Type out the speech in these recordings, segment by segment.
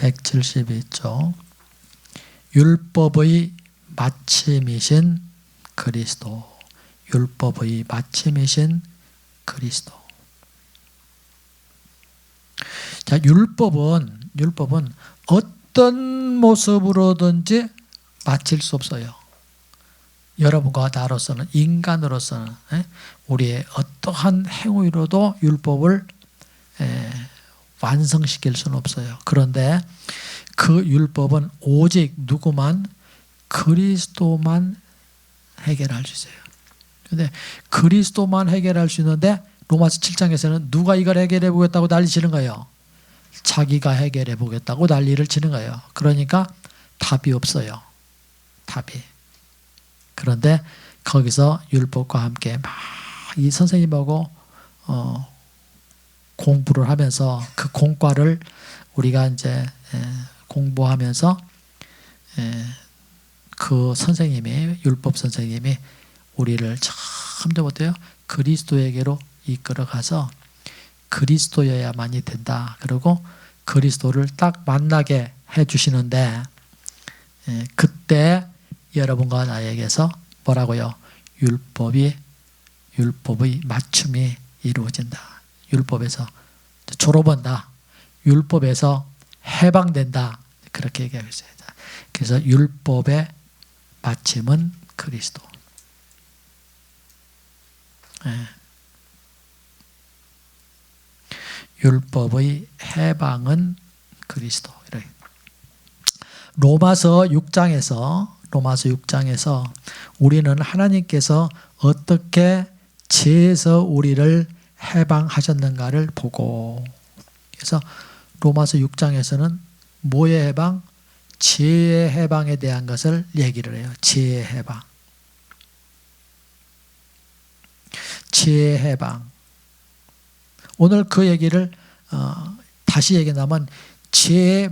172쪽. 율법의 마침이신 그리스도. 율법의 마침이신 그리스도. 자, 율법은 어떤 모습으로든지 마칠 수 없어요. 여러분과 나로서는, 인간으로서는 우리의 어떠한 행위로도 율법을 완성시킬 수는 없어요. 그런데 그 율법은 오직 누구만? 그리스도만 해결할 수 있어요. 그런데 그리스도만 해결할 수 있는데 로마서 7장에서는 누가 이걸 해결해 보겠다고 난리 치는 거예요. 자기가 해결해 보겠다고 난리를 치는 거예요. 그러니까 답이 없어요. 답이. 그런데 거기서 율법과 함께 막 이 선생님하고 공부를 하면서 그 공과를 우리가 이제 공부하면서 그 선생님이, 율법 선생님이 우리를 참 어때요? 그리스도에게로 이끌어가서 그리스도여야만이 된다. 그리고 그리스도를 딱 만나게 해주시는데 그때 여러분과 나에게서 뭐라고요? 율법의 맞춤이 이루어진다. 율법에서 졸업한다. 율법에서 해방된다. 그렇게 얘기하고 있어요. 그래서 율법의 마침은 그리스도. 율법의 해방은 그리스도. 로마서 6장에서 우리는 하나님께서 어떻게 죄에서 우리를 해방하셨는가를 보고, 그래서 로마서 6장에서는 뭐의 해방? 죄의 해방에 대한 것을 얘기를 해요. 죄의 해방. 죄의 해방. 오늘 그 얘기를 다시 얘기하면 죄의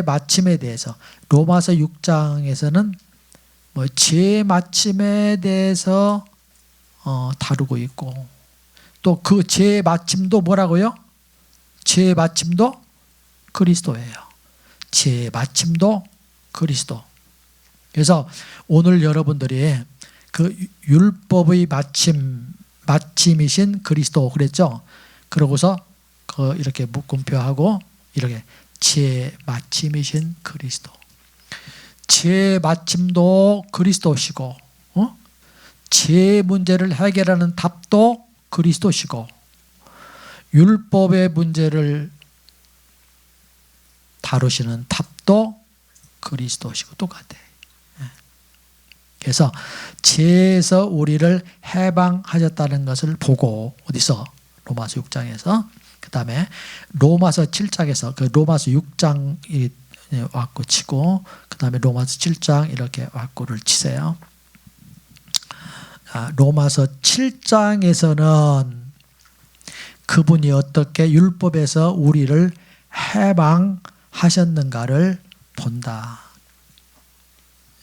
마침에 대해서 로마서 6장에서는 뭐 죄의 마침에 대해서 다루고 있고, 또 그 죄의 마침도 뭐라고요? 죄의 마침도 그리스도예요. 죄의 마침도 그리스도. 그래서 오늘 여러분들이 그 율법의 마침이신 그리스도 그랬죠? 그러고서 이렇게 묶음표하고 이렇게 죄의 마침이신 그리스도. 죄의 마침도 그리스도시고, 죄의 문제를 해결하는 답도 그리스도시고, 율법의 문제를 다루시는 답도 그리스도시고 똑같아요. 그래서 죄에서 우리를 해방하셨다는 것을 보고, 어디서? 로마서 6장에서. 그 다음에 로마서 7장에서 그 로마서 6장이 왁구 치고, 그 다음에 로마서 7장 이렇게 왁구를 치세요. 로마서 7장에서는 그분이 어떻게 율법에서 우리를 해방하셨는가를 본다.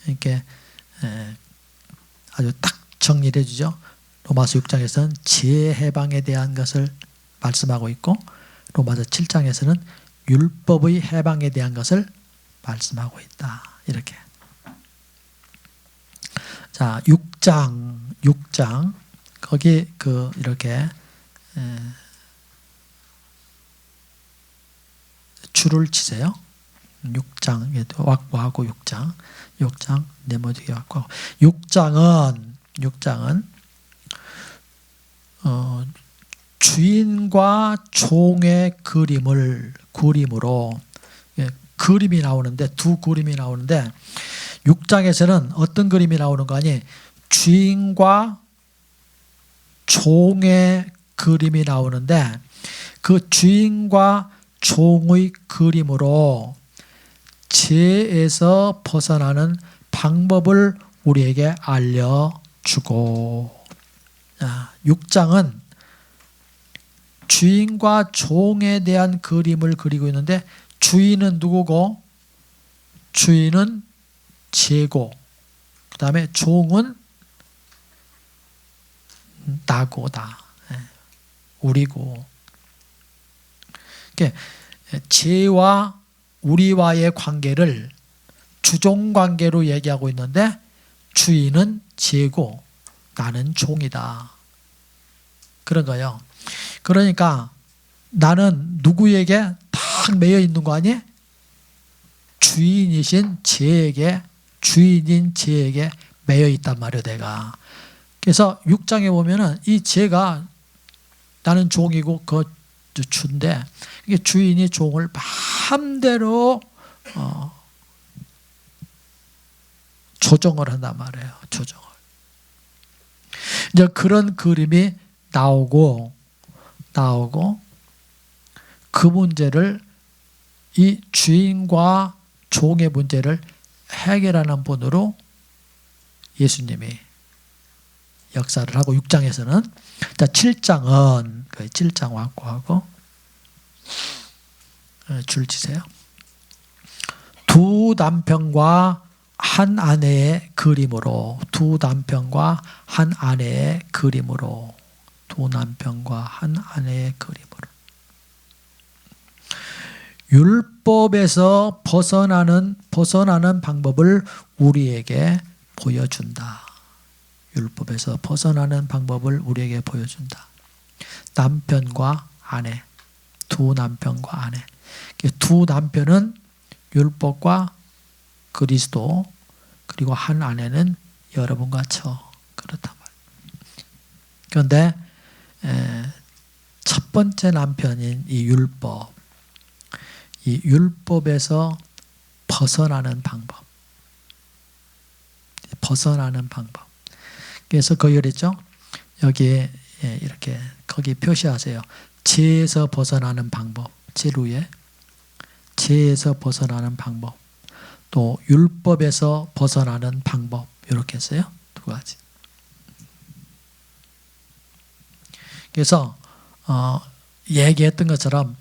이렇게 아주 딱 정리를 해주죠. 로마서 6장에서는 죄의 해방에 대한 것을 말씀하고 있고, 로마서 7장에서는 율법의 해방에 대한 것을 말씀하고 있다. 이렇게. 자, 6장 거기 이렇게 줄을 치세요. 6장 왁구하고 6장 네모지게 왁구하고 6장은 주인과 종의 그림으로 그림이 나오는데, 두 그림이 나오는데 6장에서는 어떤 그림이 나오는 거 아니? 주인과 종의 그림이 나오는데, 그 주인과 종의 그림으로 죄에서 벗어나는 방법을 우리에게 알려주고, 6장은 주인과 종에 대한 그림을 그리고 있는데, 주인은 누구고? 주인은 죄고, 그 다음에 종은 나고, 우리고. 죄와 우리와의 관계를 주종관계로 얘기하고 있는데 주인은 죄고 나는 종이다. 그런 거예요. 그러니까 나는 누구에게 딱 매여 있는 거 아니? 주인이신 죄에게, 주인인 죄에게 매여 있단 말이에요, 내가. 그래서 6장에 보면은 이 죄가 나는 종이고 그 주인데 이게 주인이 종을 마음대로 조정을 한단 말이에요. 조정을. 이제 그런 그림이 나오고 그 문제를 이 주인과 종의 문제를 해결하는 분으로 예수님이 역사를 하고 6장에서는 자 7장은 7장 완고하고 줄 치세요. 두 남편과 한 아내의 그림으로 두 남편과 한 아내의 그림으로 두 남편과 한 아내의 그림으로 율법에서 벗어나는 방법을 우리에게 보여준다. 율법에서 벗어나는 방법을 우리에게 보여준다. 남편과 아내, 두 남편과 아내. 두 남편은 율법과 그리스도, 그리고 한 아내는 여러분과 저. 그렇단 말이에요. 그런데 첫 번째 남편인 이 율법에서 벗어나는 방법. 그래서 거기 그랬죠? 여기 이렇게 거기 표시하세요. 죄에서 벗어나는 방법. 제루에 죄에서 벗어나는 방법. 또 율법에서 벗어나는 방법. 이렇게 했어요. 두 가지. 그래서 얘기했던 것처럼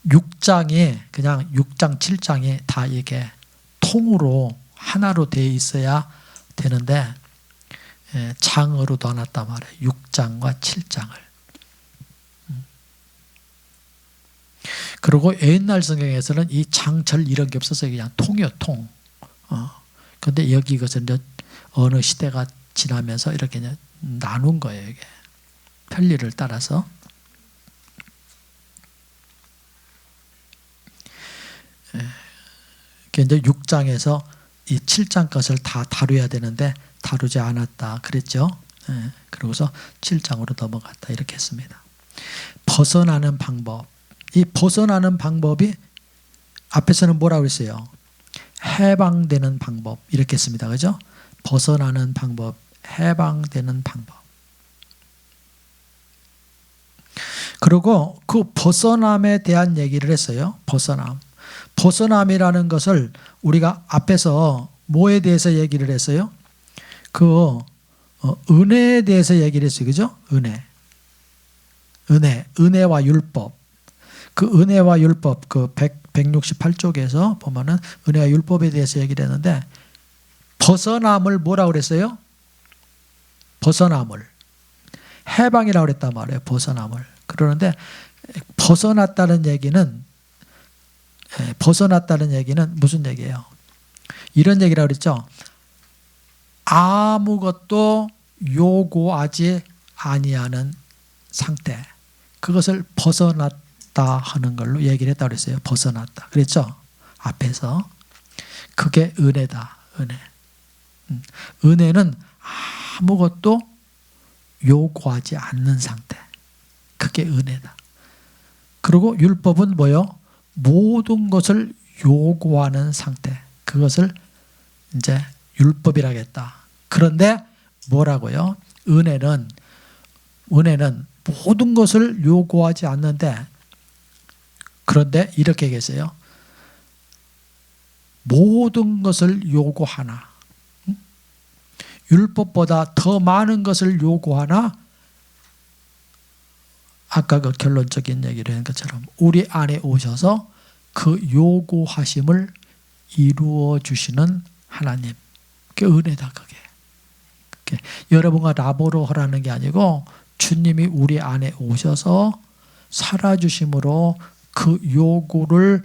6장이 그냥 6장 7장이 다 이게 통으로 하나로 되어 있어야 되는데 장으로 놔놨단 말이에요. 6장과 7장을. 그리고 옛날 성경에서는 이 장절 이런 게 없어서 그냥 통이요, 통. 근데 여기 이것은 이제 어느 시대가 지나면서 이렇게 이제 나눈 거예요, 이게. 편리를 따라서. 이제 6장에서 이 7장 것을 다 다루어야 되는데 다루지 않았다 그랬죠. 그러고서 7장으로 넘어갔다 이렇게 했습니다. 벗어나는 방법. 이 벗어나는 방법이 앞에서는 뭐라고 했어요? 해방되는 방법 이렇게 했습니다. 그죠? 벗어나는 방법, 해방되는 방법. 그리고 그 벗어남에 대한 얘기를 했어요. 벗어남이라는 것을 우리가 앞에서 뭐에 대해서 얘기를 했어요? 그 은혜에 대해서 얘기를 했어요. 그죠? 은혜와 율법. 그 은혜와 율법 그 168쪽에서 보면은 은혜와 율법에 대해서 얘기를 했는데 벗어남을 뭐라고 그랬어요? 벗어남을 해방이라고 그랬단 말이에요. 벗어남을. 그러는데 벗어났다는 얘기는 무슨 얘기예요? 이런 얘기라고 그랬죠. 아무것도 요구하지 아니하는 상태. 그것을 벗어났다 하는 걸로 얘기를 했다고 그랬어요. 벗어났다. 그랬죠? 앞에서. 그게 은혜다. 은혜는 아무것도 요구하지 않는 상태. 그게 은혜다. 그리고 율법은 뭐요? 모든 것을 요구하는 상태. 그것을 이제 율법이라겠다. 그런데 뭐라고요? 은혜는 모든 것을 요구하지 않는데 그런데 이렇게 계세요. 모든 것을 요구하나 율법보다 더 많은 것을 요구하나 아까 그 결론적인 얘기를 한 것처럼 우리 안에 오셔서 그 요구하심을 이루어 주시는 하나님. 그게 은혜다. 그게 여러분과 나보러 하라는 게 아니고 주님이 우리 안에 오셔서 살아주심으로 그 요구를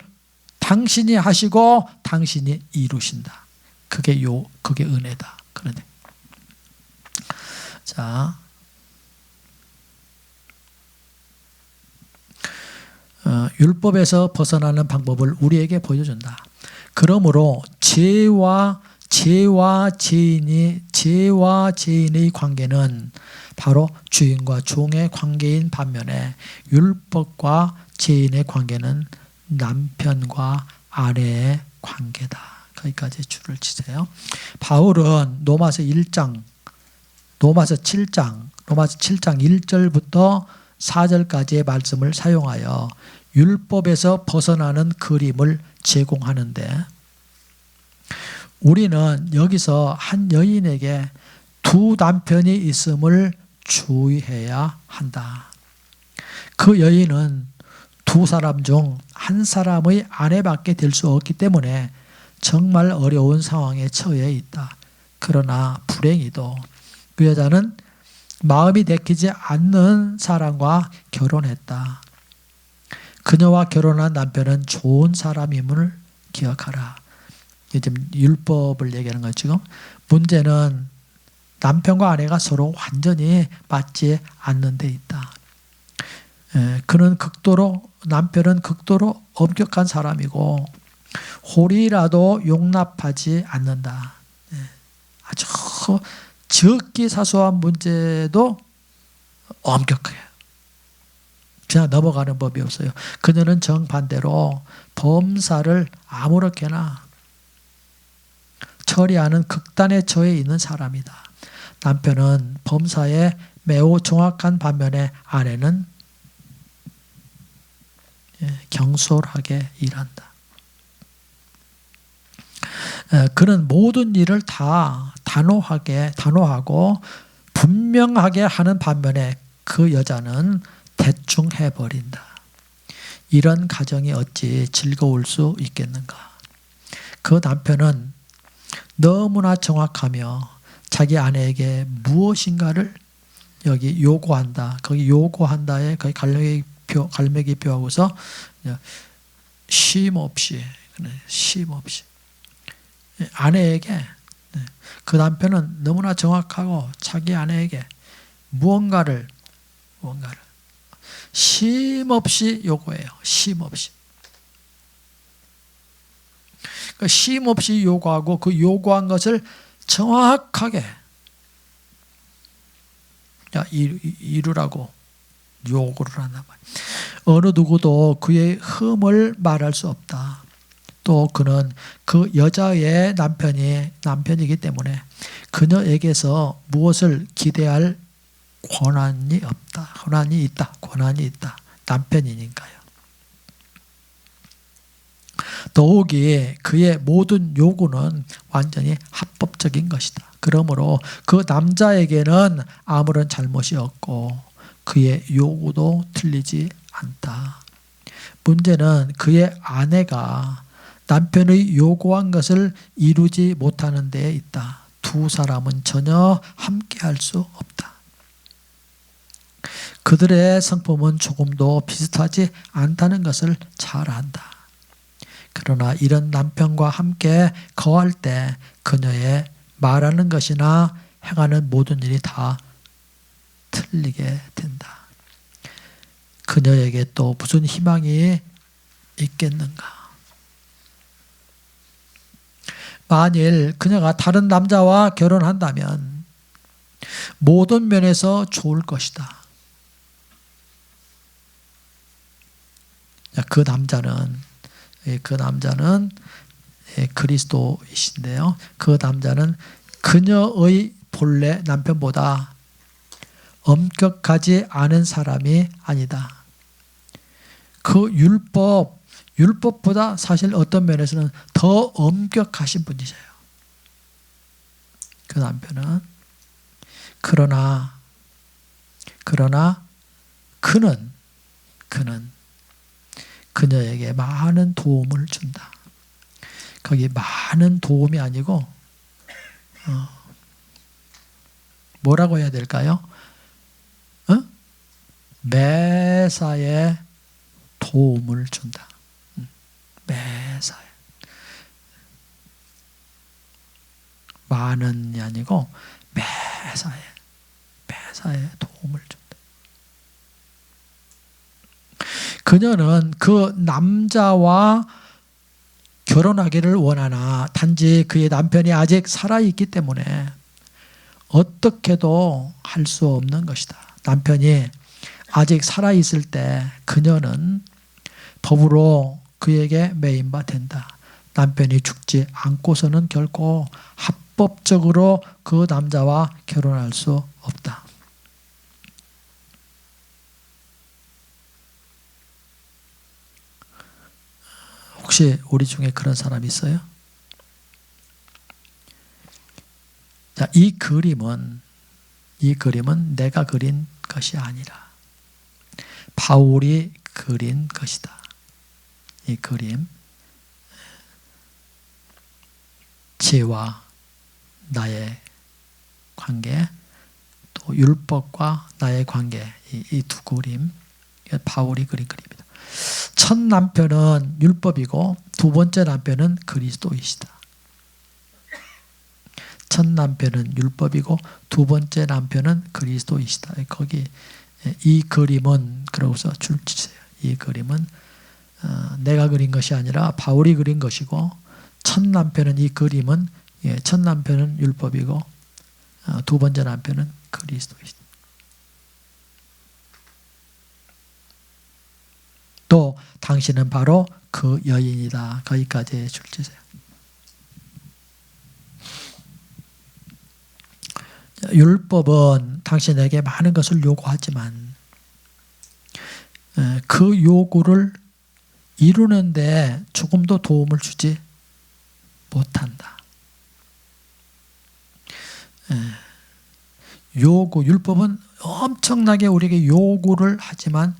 당신이 하시고 당신이 이루신다. 그게 은혜다. 그런데 자, 율법에서 벗어나는 방법을 우리에게 보여준다. 그러므로 죄와 죄인의 관계는 바로 주인과 종의 관계인 반면에 율법과 죄인의 관계는 남편과 아내의 관계다. 거기까지 줄을 치세요. 바울은 로마서 7장 1절부터 4절까지의 말씀을 사용하여 율법에서 벗어나는 그림을 제공하는데, 우리는 여기서 한 여인에게 두 남편이 있음을 주의해야 한다. 그 여인은 두 사람 중 한 사람의 아내밖에 될 수 없기 때문에 정말 어려운 상황에 처해 있다. 그러나 불행히도 그 여자는 마음이 내키지 않는 사람과 결혼했다. 그녀와 결혼한 남편은 좋은 사람임을 기억하라. 지금 율법을 얘기하는 거예요. 지금 문제는 남편과 아내가 서로 완전히 맞지 않는 데 있다. 남편은 극도로 엄격한 사람이고 홀이라도 용납하지 않는다. 아주 적기 사소한 문제도 엄격해요. 그냥 넘어가는 법이 없어요. 그녀는 정반대로 범사를 아무렇게나 처리하는 극단에 처해 있는 사람이다. 남편은 범사에 매우 정확한 반면에 아내는 경솔하게 일한다. 그는 모든 일을 다 단호하고 분명하게 하는 반면에 그 여자는 대충 해버린다. 이런 가정이 어찌 즐거울 수 있겠는가. 그 남편은 너무나 정확하며 자기 아내에게 무엇인가를 여기 요구한다. 거기 요구한다에 거기 갈매기 뼈하고서 쉼 없이 아내에게, 그 남편은 너무나 정확하고 자기 아내에게 무언가를 쉼 없이 요구해요. 쉼 없이. 그러니까 쉼 없이 요구하고 그 요구한 것을 정확하게 이루라고 요구를 한단 말이에요. 어느 누구도 그의 흠을 말할 수 없다. 또 그는 그 여자의 남편이기 때문에 그녀에게서 무엇을 기대할 권한이 있다. 남편이니까요. 더욱이 그의 모든 요구는 완전히 합법적인 것이다. 그러므로 그 남자에게는 아무런 잘못이 없고 그의 요구도 틀리지 않다. 문제는 그의 아내가 남편의 요구한 것을 이루지 못하는 데에 있다. 두 사람은 전혀 함께할 수 없다. 그들의 성품은 조금도 비슷하지 않다는 것을 잘 안다. 그러나 이런 남편과 함께 거할 때 그녀의 말하는 것이나 행하는 모든 일이 다 틀리게 된다. 그녀에게 또 무슨 희망이 있겠는가? 만일 그녀가 다른 남자와 결혼한다면 모든 면에서 좋을 것이다. 그 남자는 그리스도이신데요. 그 남자는 그녀의 본래 남편보다 엄격하지 않은 사람이 아니다. 그 율법보다 사실 어떤 면에서는 더 엄격하신 분이세요. 그 남편은. 그러나 그는 그녀에게 많은 도움을 준다. 거기 많은 도움이 아니고 뭐라고 해야 될까요? 매사에 도움을 준다. 매사에. 많은이 아니고 매사에 도움을 준다. 그녀는 그 남자와 결혼하기를 원하나 단지 그의 남편이 아직 살아있기 때문에 어떻게도 할 수 없는 것이다. 남편이 아직 살아있을 때 그녀는 법으로 그에게 매인바 된다. 남편이 죽지 않고서는 결코 합법적으로 그 남자와 결혼할 수 없다. 혹시 우리 중에 그런 사람 있어요? 자, 이 그림은 내가 그린 것이 아니라 바울이 그린 것이다. 이 그림, 죄와 나의 관계, 또 율법과 나의 관계, 이 두 그림, 바울이 그린 그림이다. 첫 남편은 율법이고 두 번째 남편은 그리스도이시다. 첫 남편은 율법이고 두 번째 남편은 그리스도이시다. 거기 이 그림은 그러고서 줄치세요. 이 그림은 내가 그린 것이 아니라 바울이 그린 것이고 첫 남편은 이 그림은 첫 남편은 율법이고 두 번째 남편은 그리스도이시다. 또 당신은 바로 그 여인이다. 거기까지 줄치세요. 율법은 당신에게 많은 것을 요구하지만 그 요구를 이루는데 조금도 도움을 주지 못한다. 율법은 엄청나게 우리에게 요구를 하지만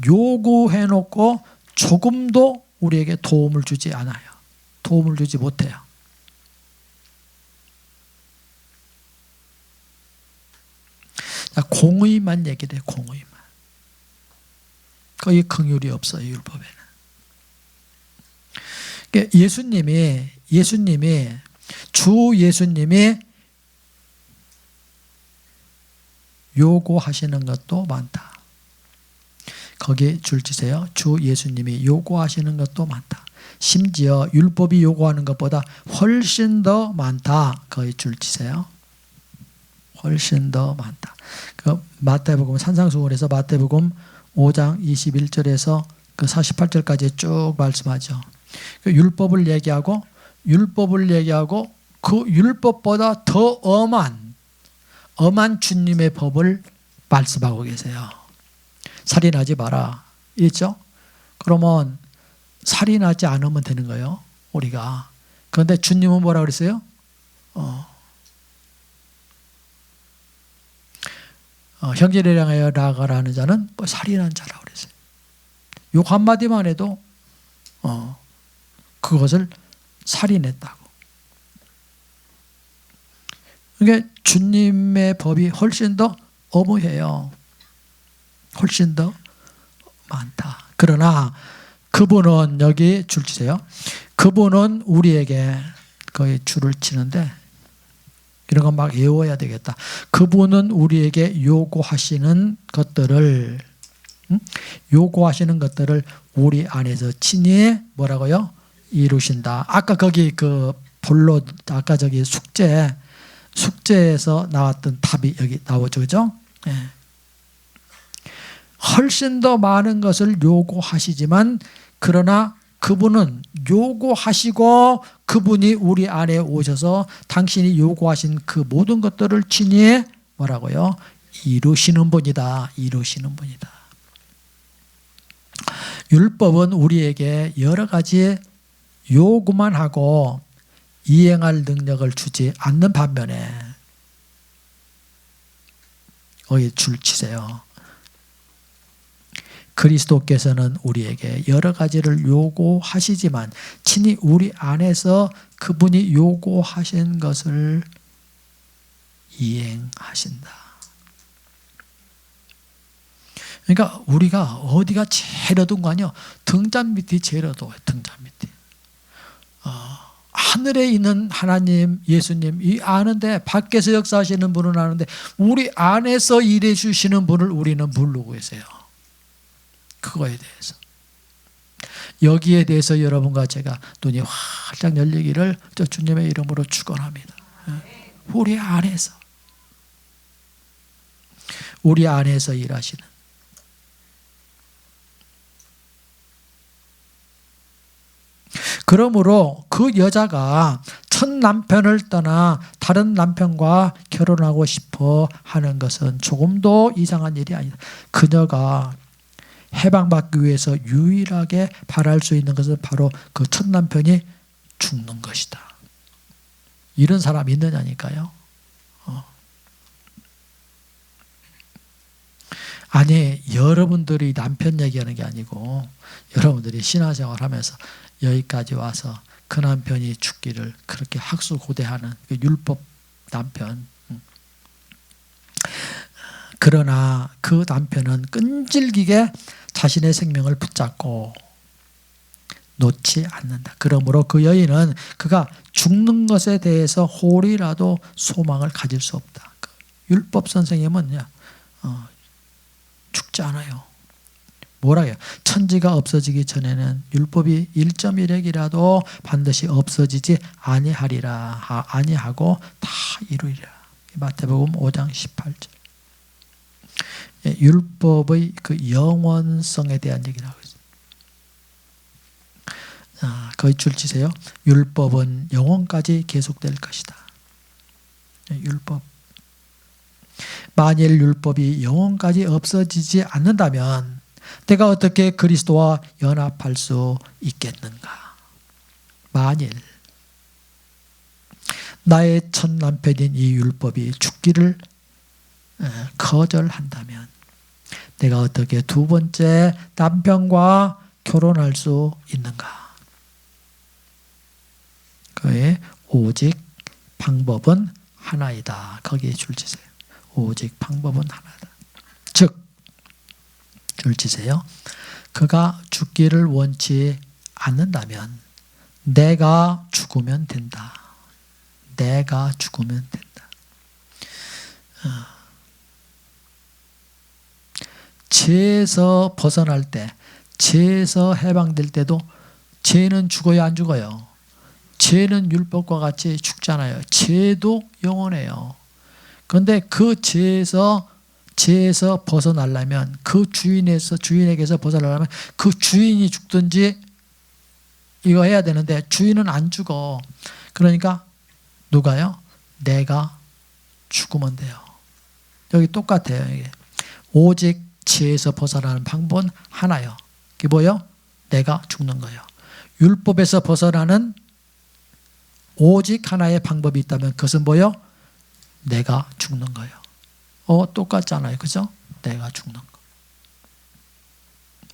요구해놓고 조금도 우리에게 도움을 주지 않아요. 도움을 주지 못해요. 공의만 얘기를 해요. 공의만. 거의 긍휼이 없어요. 율법에는. 예수님이 주 예수님이 요구하시는 것도 많다. 거기에 줄치세요. 주 예수님이 요구하시는 것도 많다. 심지어 율법이 요구하는 것보다 훨씬 더 많다. 거기에 줄치세요. 훨씬 더 많다. 그 마태복음 산상수훈에서 마태복음 5장 21절에서 그 48절까지 쭉 말씀하죠. 그 율법을 얘기하고 그 율법보다 더 엄한 주님의 법을 말씀하고 계세요. 살인하지 마라. 있죠? 그러면 살인하지 않으면 되는 거예요. 우리가. 그런데 주님은 뭐라 그랬어요? 형제를 향하여 나아가라는 자는 뭐 살인한 자라고 그랬어요. 욕 한마디만 해도 그것을 살인했다고. 그러니까 주님의 법이 훨씬 더 엄해요. 훨씬 더 많다. 그러나 그분은 여기 줄 치세요. 그분은 우리에게 거의 줄을 치는데 이런 거 막 외워야 되겠다. 그분은 우리에게 요구하시는 것들을 우리 안에서 친히 뭐라고요? 이루신다. 아까 거기 그 본로 아까 저기 숙제에서 나왔던 답이 여기 나오죠. 그죠? 네. 훨씬 더 많은 것을 요구하시지만 그러나 그분은 요구하시고 그분이 우리 안에 오셔서 당신이 요구하신 그 모든 것들을 친히 뭐라고요? 이루시는 분이다. 이루시는 분이다. 율법은 우리에게 여러 가지 요구만 하고 이행할 능력을 주지 않는 반면에 거기 줄 치세요. 그리스도께서는 우리에게 여러 가지를 요구하시지만 친히 우리 안에서 그분이 요구하신 것을 이행하신다. 그러니까 우리가 어디가 제일 어두운 거 아니요? 등잔 밑이 제일 어두워요. 등잔 밑이. 하늘에 있는 하나님, 예수님 이 아는데, 밖에서 역사하시는 분은 아는데 우리 안에서 일해 주시는 분을 우리는 모르고 계세요. 그거에 대해서. 여기에 대해서 여러분과 제가 눈이 활짝 열리기를 저 주님의 이름으로 축원합니다. 우리 안에서 일하시는. 그러므로 그 여자가 첫 남편을 떠나 다른 남편과 결혼하고 싶어 하는 것은 조금도 이상한 일이 아니다. 그녀가 해방받기 위해서 유일하게 바랄 수 있는 것은 바로 그 첫 남편이 죽는 것이다. 이런 사람이 있느냐니까요. 아니, 여러분들이 남편 얘기하는 게 아니고 여러분들이 신앙생활 하면서 여기까지 와서 그 남편이 죽기를 그렇게 학수고대하는 그 율법 남편. 그러나 그 남편은 끈질기게 자신의 생명을 붙잡고 놓지 않는다. 그러므로 그 여인은 그가 죽는 것에 대해서 홀이라도 소망을 가질 수 없다. 율법 선생님은요, 죽지 않아요. 뭐라 해요? 천지가 없어지기 전에는 율법이 1.1핵이라도 반드시 없어지지 아니하고 다 이루리라. 마태복음 5장 18절. 율법의 그 영원성에 대한 얘기를 하고 있습니다. 거기 줄 치세요. 율법은 영원까지 계속될 것이다. 율법. 만일 율법이 영원까지 없어지지 않는다면 내가 어떻게 그리스도와 연합할 수 있겠는가? 만일 나의 첫 남편인 이 율법이 죽기를 거절한다면 내가 어떻게 두 번째 남편과 결혼할 수 있는가? 그의 오직 방법은 하나이다. 거기에 줄치세요. 오직 방법은 하나다. 즉, 줄치세요. 그가 죽기를 원치 않는다면 내가 죽으면 된다. 내가 죽으면 된다. 죄에서 벗어날 때, 죄에서 해방될 때도 죄는 죽어요, 안 죽어요? 죄는 율법과 같이 죽잖아요. 죄도 영원해요. 그런데 그 죄에서 벗어나려면, 그 주인에게서 벗어나려면 그 주인이 죽든지 이거 해야 되는데 주인은 안 죽어. 그러니까 누가요? 내가 죽으면 돼요. 여기 똑같아요. 이게. 오직 죄에서 벗어나는 방법은 하나요. 그게 뭐예요? 내가 죽는 거예요. 율법에서 벗어나는 오직 하나의 방법이 있다면 그것은 뭐예요? 내가 죽는 거예요. 똑같잖아요. 그죠? 내가 죽는 거.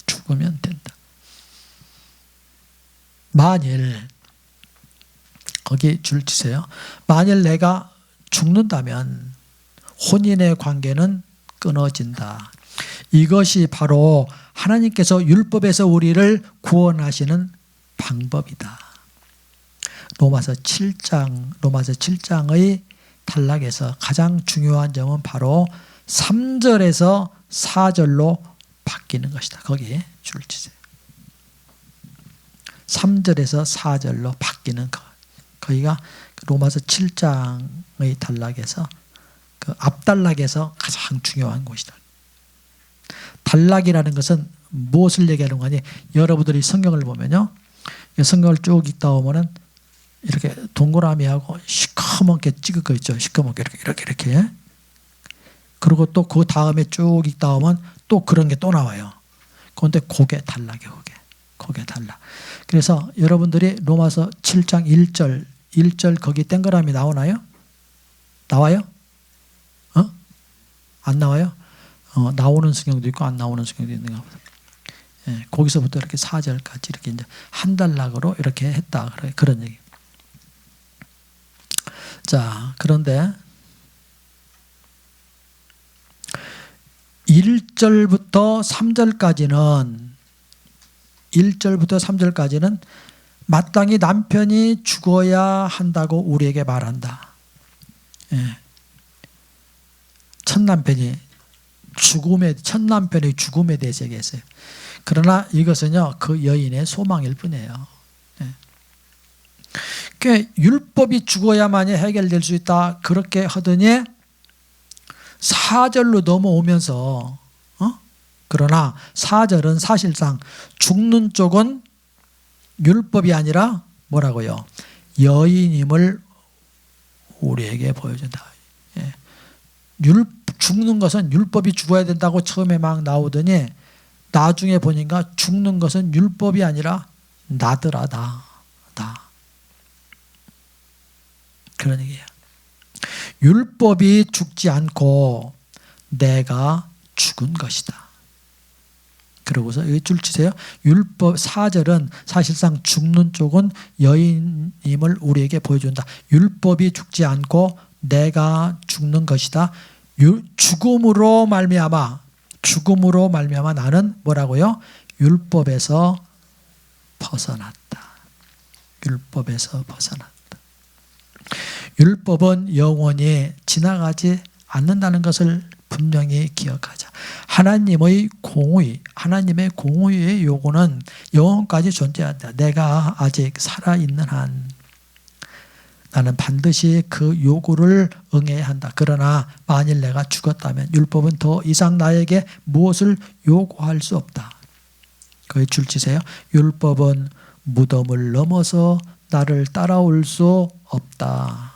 죽으면 된다. 만일, 거기 줄 치세요. 만일 내가 죽는다면 혼인의 관계는 끊어진다. 이것이 바로 하나님께서 율법에서 우리를 구원하시는 방법이다. 로마서 7장의 단락에서 가장 중요한 점은 바로 3절에서 4절로 바뀌는 것이다. 거기에 줄 치세요. 3절에서 4절로 바뀌는 것. 거기가 로마서 7장의 단락에서 그 앞단락에서 가장 중요한 곳이다. 단락이라는 것은 무엇을 얘기하는 거니? 여러분들이 성경을 보면요, 성경을 쭉 읽다 보면은 이렇게 동그라미하고 시커멓게 찍을 거 있죠. 시커멓게 이렇게. 그리고 또 그 다음에 쭉 읽다 보면 또 그런 게 또 나와요. 그런데 그게 단락이에요. 그게 단락. 그래서 여러분들이 로마서 7장 1절 거기 땡그라미 나오나요? 나와요? 안 나와요? 나오는 성경도 있고 안 나오는 성경도 있는가 보다. 예, 거기서부터 이렇게 4절까지 이렇게 이제 한 단락으로 이렇게 했다. 그런 얘기. 자, 그런데 1절부터 3절까지는 마땅히 남편이 죽어야 한다고 우리에게 말한다. 예. 첫 남편의 죽음에 대해서 얘기했어요. 그러나 이것은요, 그 여인의 소망일 뿐이에요. 예. 그러니까 율법이 죽어야만이 해결될 수 있다. 그렇게 하더니 4절로 넘어오면서 그러나 4절은 사실상 죽는 쪽은 율법이 아니라 뭐라고요? 여인임을 우리에게 보여준다. 예. 죽는 것은 율법이 죽어야 된다고 처음에 막 나오더니 나중에 보니까 죽는 것은 율법이 아니라 나더라다. 그런 얘기예요. 율법이 죽지 않고 내가 죽은 것이다. 그러고서 여기 줄 치세요. 율법 4절은 사실상 죽는 쪽은 여인임을 우리에게 보여준다. 율법이 죽지 않고 내가 죽는 것이다. 죽음으로 말미암아 나는 뭐라고요? 율법에서 벗어났다. 율법에서 벗어났다. 율법은 영원히 지나가지 않는다는 것을 분명히 기억하자. 하나님의 공의의 요구는 영원까지 존재한다. 내가 아직 살아있는 한 나는 반드시 그 요구를 응해야 한다. 그러나 만일 내가 죽었다면 율법은 더 이상 나에게 무엇을 요구할 수 없다. 거기 줄 치세요. 율법은 무덤을 넘어서 나를 따라올 수 없다.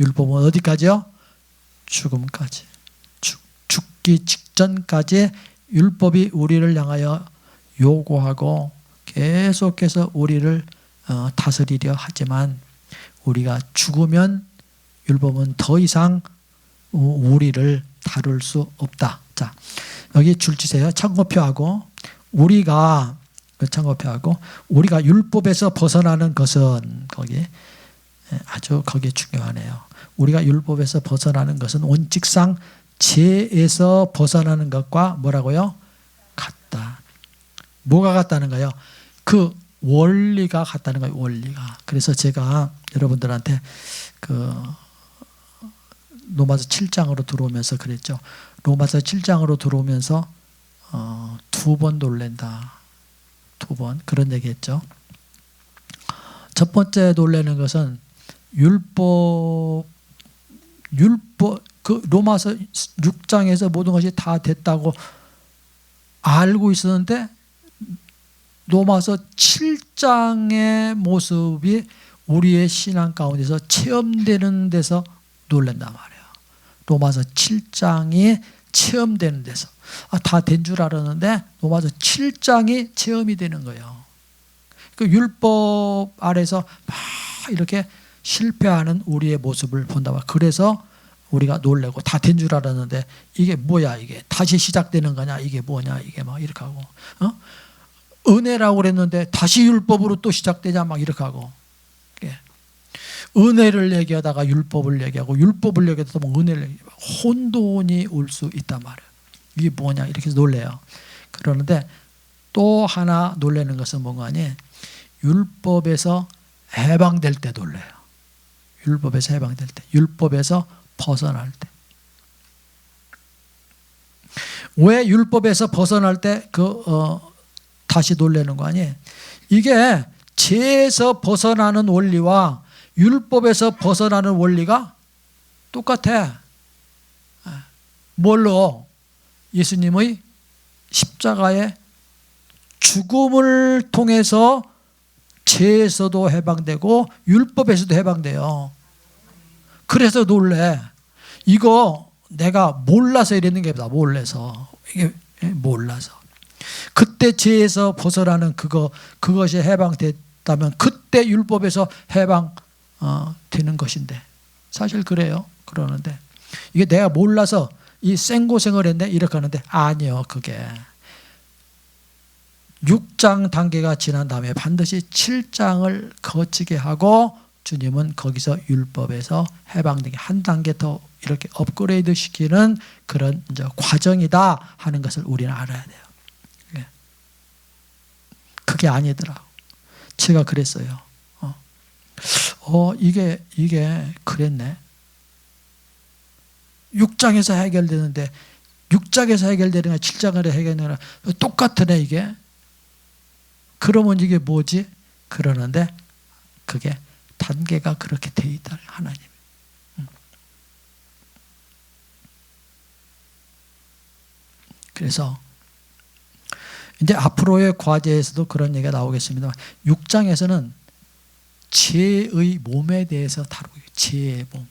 율법은 어디까지요? 죽음까지. 죽기 직전까지 율법이 우리를 향하여 요구하고 계속해서 우리를 다스리려 하지만 우리가 죽으면 율법은 더 이상 우리를 다룰 수 없다. 자, 여기 줄 치세요. 참고표하고 우리가 율법에서 벗어나는 것은 거기 중요하네요. 우리가 율법에서 벗어나는 것은 원칙상 죄에서 벗어나는 것과 뭐라고요? 같다. 뭐가 같다는 거예요? 그 원리가 같다는 거예요. 원리가. 그래서 제가 여러분들한테 그 로마서 7장으로 들어오면서 그랬죠. 로마서 7장으로 들어오면서 2번 놀랜다. 2번 그런 얘기했죠. 첫 번째 놀라는 것은 율법 그 로마서 6장에서 모든 것이 다 됐다고 알고 있었는데 로마서 7장의 모습이 우리의 신앙 가운데서 체험되는 데서 놀란단 말이에요. 로마서 7장이 체험되는 데서 다 된 줄 알았는데 로마서 7장이 체험이 되는 거예요. 그 율법 아래서 막 이렇게 실패하는 우리의 모습을 본다. 그래서 우리가 놀래고 다 된 줄 알았는데 이게 뭐야, 이게 다시 시작되는 거냐, 이게 뭐냐, 이게 막 이렇게 하고 은혜라고 그랬는데 다시 율법으로 또 시작되자 막 이렇게 하고 은혜를 얘기하다가 율법을 얘기하고 율법을 얘기하다가 뭐 은혜를 얘기하고 혼돈이 올 수 있단 말이에요. 이게 뭐냐 이렇게 해서 놀래요. 그러는데 또 하나 놀라는 것은 뭔가 아니 율법에서 해방될 때 놀래요. 율법에서 해방될 때, 율법에서 벗어날 때. 왜 율법에서 벗어날 때 다시 놀라는 거 아니에요? 이게 죄에서 벗어나는 원리와 율법에서 벗어나는 원리가 똑같아. 뭘로? 예수님의 십자가의 죽음을 통해서 죄에서도 해방되고 율법에서도 해방돼요. 그래서 놀래. 이거 내가 몰라서 이랬는 게 아니라 몰라서. 이게 몰라서. 그때 죄에서 벗어나는 그것이 해방됐다면 그때 율법에서 해방 되는 것인데 사실 그래요. 그러는데 이게 내가 몰라서 이 생고생을 했네 이렇게 하는데 아니요. 그게 6장 단계가 지난 다음에 반드시 7장을 거치게 하고 주님은 거기서 율법에서 해방되게 한 단계 더 이렇게 업그레이드 시키는 그런 이제 과정이다 하는 것을 우리는 알아야 돼요. 그게 아니더라고. 제가 그랬어요. 이게 그랬네. 6장에서 해결되는데 6장에서 해결되는 거 7장으로 해결되는 거 똑같으네 이게. 그러면 이게 뭐지? 그러는데 그게 단계가 그렇게 돼 있다 하나님. 그래서 이제 앞으로의 과제에서도 그런 얘기가 나오겠습니다. 6장에서는 죄의 몸에 대해서 다루고 있어요. 죄의 몸.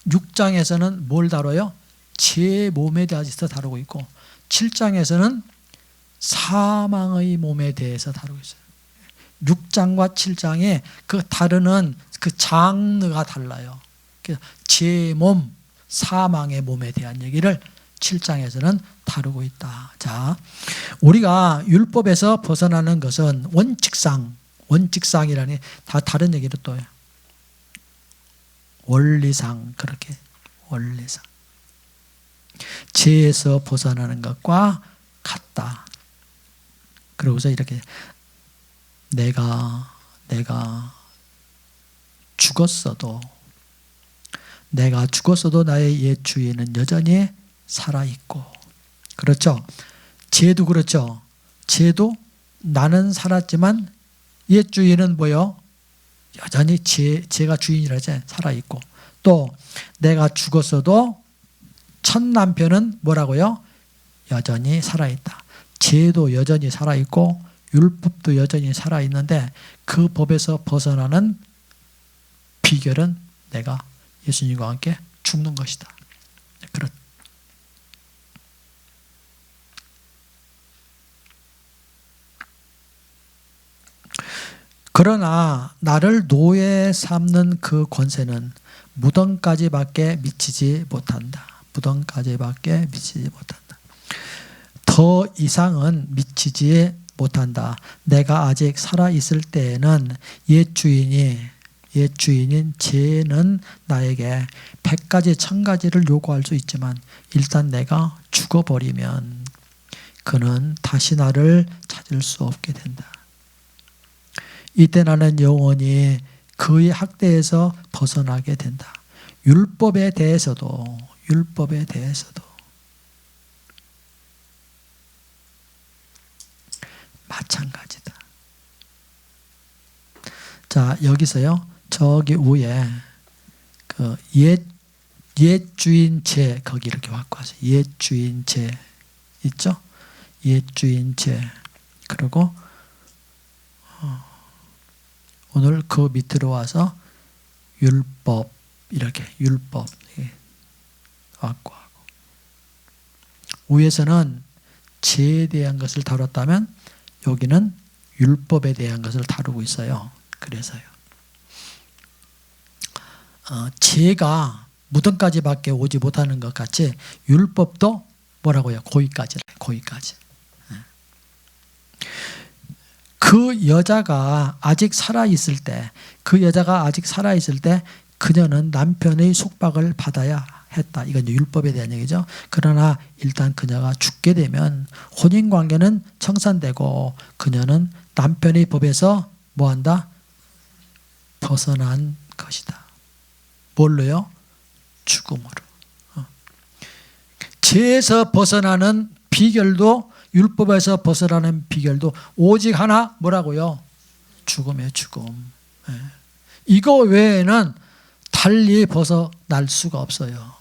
6장에서는 뭘 다뤄요? 죄의 몸에 대해서 다루고 있고 7장에서는 사망의 몸에 대해서 다루고 있어요. 6장과 7장에 그 다루는 그 장르가 달라요. 그래서 죄의 몸, 사망의 몸에 대한 얘기를 7장에서는 다루고 있다. 자, 우리가 율법에서 벗어나는 것은 원칙상이라니 다 다른 얘기를 또 해요. 원리상 그렇게 원리상 죄에서 벗어나는 것과 같다. 그러고서 이렇게 내가 죽었어도 나의 옛 주인은 여전히 살아있고, 그렇죠? 죄도 그렇죠. 죄도 나는 살았지만 옛 주인은 뭐요? 여전히 죄가 주인이라지 살아있고, 또 내가 죽었어도 첫 남편은 뭐라고요? 여전히 살아있다. 죄도 여전히 살아있고 율법도 여전히 살아있는데 그 법에서 벗어나는 비결은 내가 예수님과 함께 죽는 것이다. 그러나 나를 노예 삼는 그 권세는 무덤까지밖에 미치지 못한다. 무덤까지밖에 미치지 못한다. 더 이상은 미치지 못한다. 내가 아직 살아있을 때에는 옛 주인인 죄는 나에게 100가지 1000가지를 요구할 수 있지만 일단 내가 죽어버리면 그는 다시 나를 찾을 수 없게 된다. 이때 나는 영원히 그의 학대에서 벗어나게 된다. 율법에 대해서도 마찬가지다. 자, 여기서요. 저기 위에 그 옛 주인 죄 거기 이렇게 갖고 와서 옛 주인 죄 있죠? 옛 주인 죄. 그리고 오늘 그 밑으로 와서 율법 이렇게 율법 갖고 하고 위에서는 죄에 대한 것을 다뤘다면 여기는 율법에 대한 것을 다루고 있어요. 그래서요. 죄가 무덤까지밖에 오지 못하는 것 같이 율법도 뭐라고요? 고의까지. 그 여자가 아직 살아있을 때 그녀는 남편의 속박을 받아야 했다. 이건 율법에 대한 얘기죠. 그러나 일단 그녀가 죽게 되면 혼인관계는 청산되고 그녀는 남편의 법에서 뭐한다? 벗어난 것이다. 뭘로요? 죽음으로. 죄에서 벗어나는 비결도 율법에서 벗어나는 비결도 오직 하나 뭐라고요? 죽음이에요. 죽음. 이거 외에는 달리 벗어날 수가 없어요.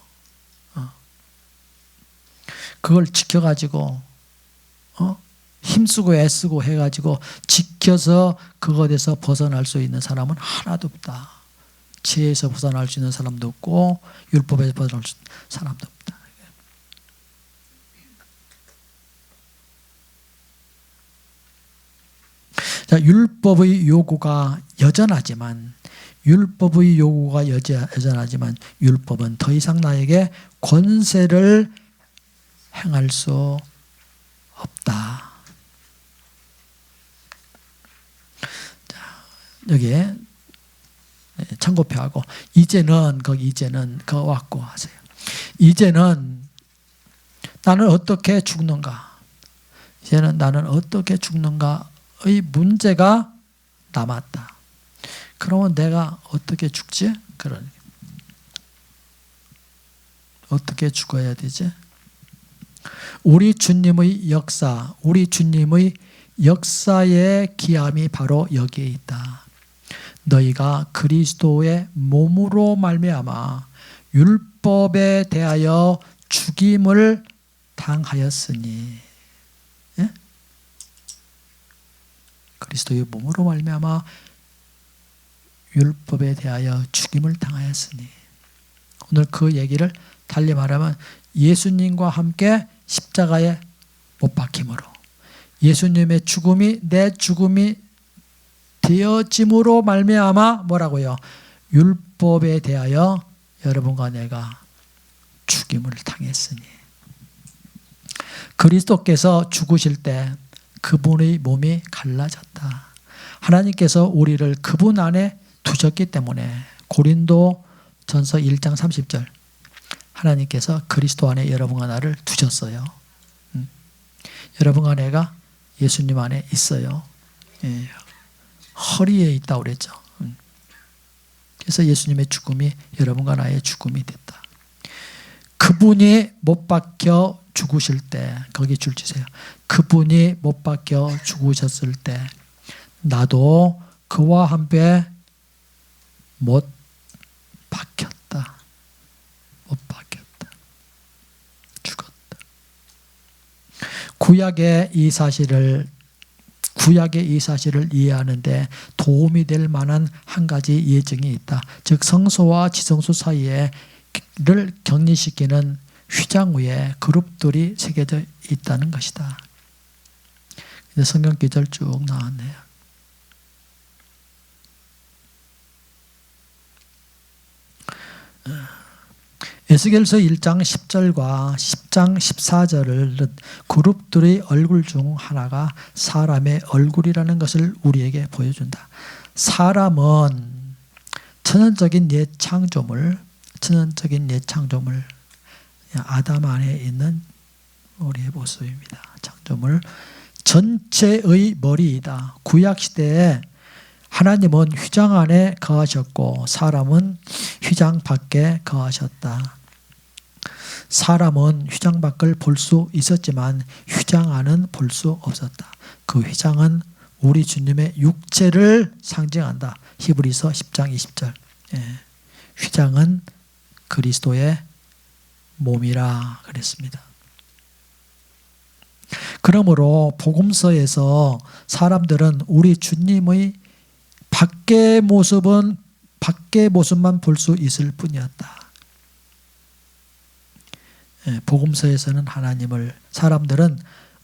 그걸 지켜가지고 힘쓰고 애쓰고 해가지고 지켜서 그것에서 벗어날 수 있는 사람은 하나도 없다. 죄에서 벗어날 수 있는 사람도 없고 율법에서 벗어날 수 있는 사람도 없다. 자, 율법의 요구가 여전하지만 율법은 더 이상 나에게 권세를 행할 수 없다. 자, 여기에 천고표하고 이제는 그거 왔고 하세요. 이제는 나는 어떻게 죽는가? 이제는 나는 어떻게 죽는가의 문제가 남았다. 그러면 내가 어떻게 죽지? 어떻게 죽어야 되지? 우리 주님의 역사의 기함이 바로 여기에 있다. 너희가 그리스도의 몸으로 말미암아 율법에 대하여 죽임을 당하였으니, 예? 그리스도의 몸으로 말미암아 율법에 대하여 죽임을 당하였으니, 오늘 그 얘기를 달리 말하면 예수님과 함께 십자가에 못 박힘으로, 예수님의 죽음이 내 죽음이 되어짐으로 말미암아 뭐라고요? 율법에 대하여 여러분과 내가 죽임을 당했으니. 그리스도께서 죽으실 때 그분의 몸이 갈라졌다. 하나님께서 우리를 그분 안에 두셨기 때문에 고린도전서 1장 30절, 하나님께서 그리스도 안에 여러분과 나를 두셨어요. 여러분과 내가 예수님 안에 있어요. 예. 허리에 있다고 그랬죠. 그래서 예수님의 죽음이 여러분과 나의 죽음이 됐다. 그분이 못 박혀 죽으실 때, 거기 줄 치세요. 그분이 못 박혀 죽으셨을 때 나도 그와 함께 못 박혔다. 못 박혔다. 죽었다. 구약의 이 사실을 이해하는데 도움이 될 만한 한 가지 예증이 있다. 즉 성소와 지성소 사이를 격리시키는 휘장 위에 그룹들이 새겨져 있다는 것이다. 성경 기절 쭉 나왔네요. 에스겔서 1장 10절과 10장 14절을 그룹들의 얼굴 중 하나가 사람의 얼굴이라는 것을 우리에게 보여준다. 사람은 천연적인 옛 창조물, 아담 안에 있는 우리의 모습입니다. 창조물 전체의 머리이다. 구약시대에 하나님은 휘장 안에 거하셨고 사람은 휘장 밖에 거하셨다. 사람은 휘장 밖을 볼 수 있었지만 휘장 안은 볼 수 없었다. 그 휘장은 우리 주님의 육체를 상징한다. 히브리서 10장 20절. 휘장은 그리스도의 몸이라 그랬습니다. 그러므로 복음서에서 사람들은 우리 주님의 밖의 모습만 볼 수 있을 뿐이었다. 복음서에서는 사람들은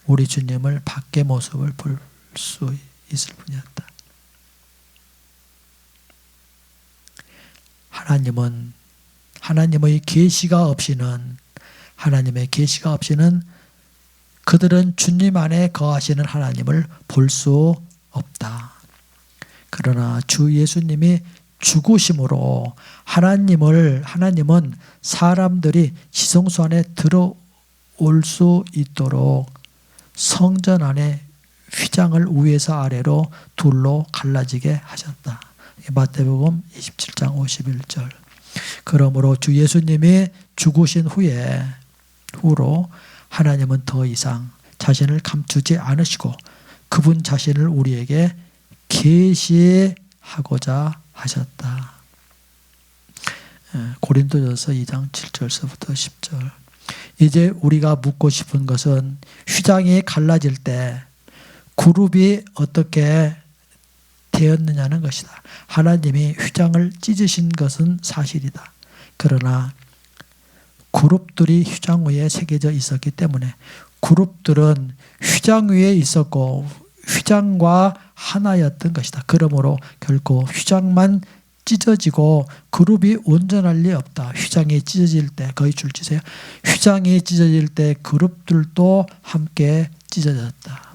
우리 주님을 밖의 모습을 볼 수 있을 뿐이었다. 하나님의 계시가 없이는 그들은 주님 안에 거하시는 하나님을 볼 수 없다. 그러나 주 예수님이 죽으심으로 하나님은 사람들이 지성소 안에 들어올 수 있도록 성전 안에 휘장을 위에서 아래로 둘로 갈라지게 하셨다. 마태복음 27장 51절. 그러므로 주 예수님이 죽으신 후로 하나님은 더 이상 자신을 감추지 않으시고 그분 자신을 우리에게 계시하고자 하셨다. 고린도전서 2장 7절서부터 10절. 이제 우리가 묻고 싶은 것은 휘장이 갈라질 때 그룹이 어떻게 되었느냐는 것이다. 하나님이 휘장을 찢으신 것은 사실이다. 그러나 그룹들이 휘장 위에 새겨져 있었기 때문에 그룹들은 휘장 위에 있었고 휘장과 하나였던 것이다. 그러므로 결코 휘장만 찢어지고 그룹이 온전할 리 없다. 휘장이 찢어질 때, 거의 줄 치세요. 휘장이 찢어질 때 그룹들도 함께 찢어졌다.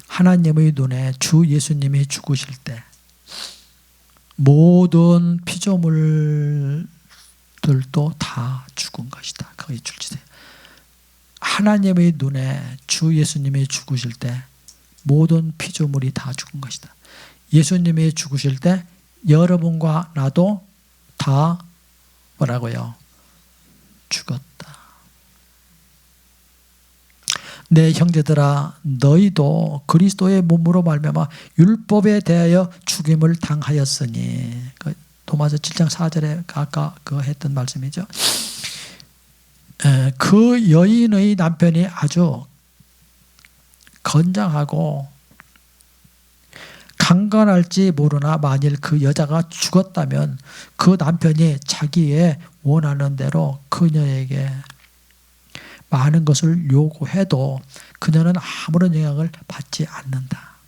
하나님의 눈에 주 예수님이 죽으실 때 모든 피조물들도 다 죽은 것이다. 거기 줄지세요. 하나님의 눈에 주 예수님이 죽으실 때 모든 피조물이 다 죽은 것이다. 예수님이 죽으실 때 여러분과 나도 다 뭐라고요? 죽었다. 내 형제들아 너희도 그리스도의 몸으로 말미암아 율법에 대하여 죽임을 당하였으니, 도마서 7장 4절에 아까 그 했던 말씀이죠. 그 여인의 남편이 아주 건장하고 강건할지 모르나 만일 그 여자가 죽었다면 그 남편이 자기의 원하는 대로 그녀에게 많은 것을 요구해도 그녀는 아무런 영향을 받지 않는다.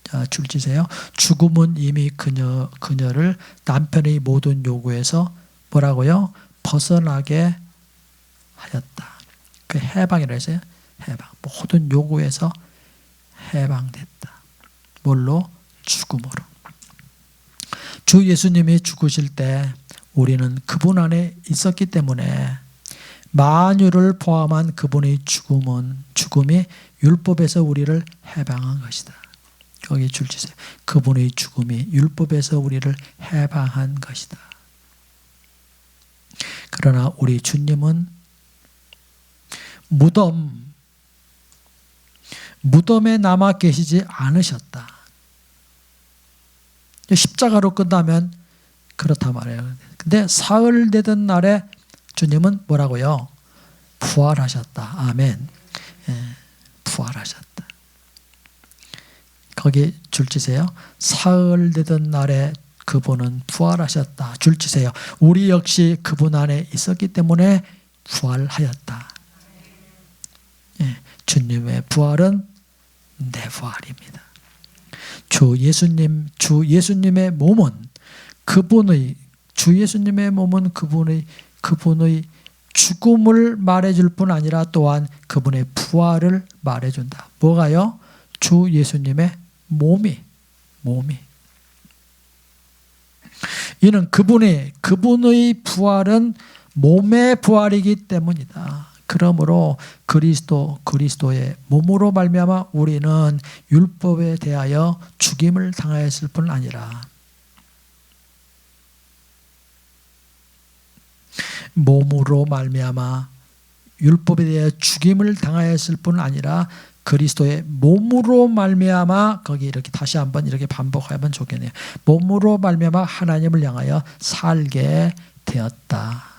자, 줄지세요. 죽음은 이미 그녀를 남편의 모든 요구에서 뭐라고요? 벗어나게 하였다. 그 해방이라고 했어요. 해방. 모든 요구에서 해방됐다. 뭘로? 죽음으로. 주 예수님이 죽으실 때 우리는 그분 안에 있었기 때문에 만유를 포함한 그분의 죽음이 율법에서 우리를 해방한 것이다. 거기 줄지세요. 그분의 죽음이 율법에서 우리를 해방한 것이다. 그러나 우리 주님은 무덤에 남아 계시지 않으셨다. 십자가로 끝나면 그렇단 말이에요. 근데 사흘 되던 날에 주님은 뭐라고요? 부활하셨다. 아멘. 부활하셨다. 거기 줄지세요. 사흘 되던 날에 그분은 부활하셨다. 줄지세요. 우리 역시 그분 안에 있었기 때문에 부활하였다. 주님의 부활은 내 부활입니다. 주 예수님의 몸은 주 예수님의 몸은 그분의 죽음을 말해줄 뿐 아니라 또한 그분의 부활을 말해준다. 뭐가요? 주 예수님의 몸이. 이는 그분의 부활은 몸의 부활이기 때문이다. 그러므로 그리스도의 몸으로 말미암아 우리는 율법에 대하여 죽임을 당하였을 뿐 아니라 몸으로 말미암아 율법에 대하여 죽임을 당하였을 뿐 아니라 그리스도의 몸으로 말미암아, 거기 이렇게 다시 한번 이렇게 반복하면 좋겠네요. 몸으로 말미암아 하나님을 향하여 살게 되었다.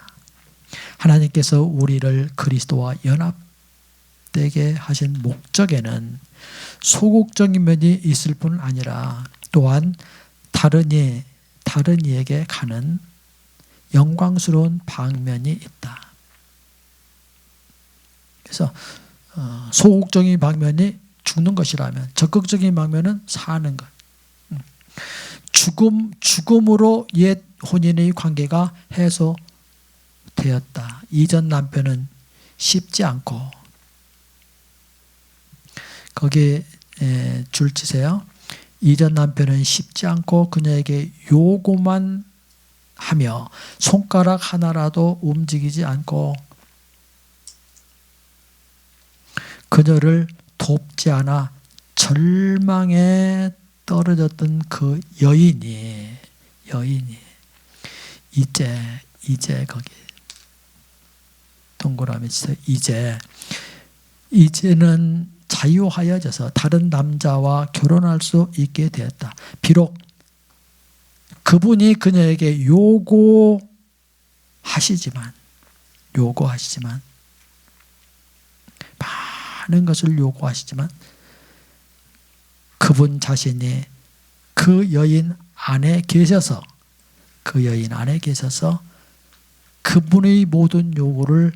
하나님께서 우리를 그리스도와 연합되게 하신 목적에는 소극적인 면이 있을 뿐 아니라 또한 다른 이에게 가는 영광스러운 방면이 있다. 그래서 소극적인 방면이 죽는 것이라면 적극적인 방면은 사는 것. 죽음으로 옛 혼인의 관계가 해소되었다. 이전 남편은 쉽지 않고, 거기에 줄지세요. 이전 남편은 쉽지 않고 그녀에게 요구만 하며 손가락 하나라도 움직이지 않고 그녀를 돕지 않아 절망에 떨어졌던 그 여인이 이제 거기 동그라미 치세요. 이제는 자유하여져서 다른 남자와 결혼할 수 있게 되었다. 비록 그분이 그녀에게 요구하시지만 많은 것을 요구하시지만 그분 자신이 그 여인 안에 계셔서 그분의 모든 요구를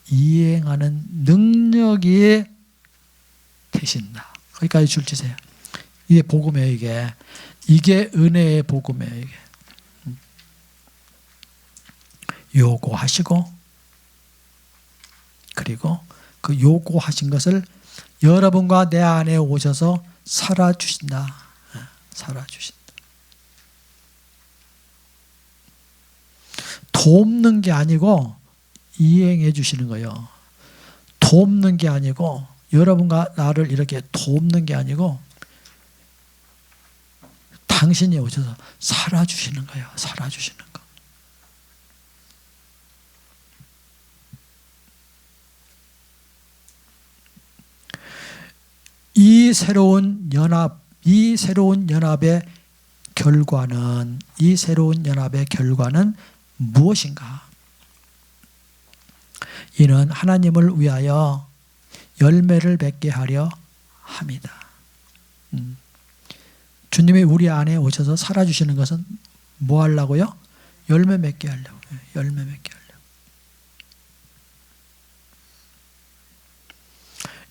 이행하는 능력이 되신다. 거기까지 줄지세요. 이게 복음이에요. 이게 은혜의 복음이에요. 이게. 요구하시고 그리고 그 요구하신 것을 여러분과 내 안에 오셔서 살아주신다. 살아주신다. 돕는 게 아니고 이행해 주시는 거예요. 돕는 게 아니고 여러분과 나를 이렇게 돕는 게 아니고 당신이 오셔서 살아주시는 거예요. 살아주시는 거. 이 새로운 연합의 결과는 무엇인가? 이는 하나님을 위하여 열매를 맺게 하려 합니다. 주님이 우리 안에 오셔서 살아주시는 것은 뭐 하려고요? 열매 맺게 하려고. 열매 맺게 하려고.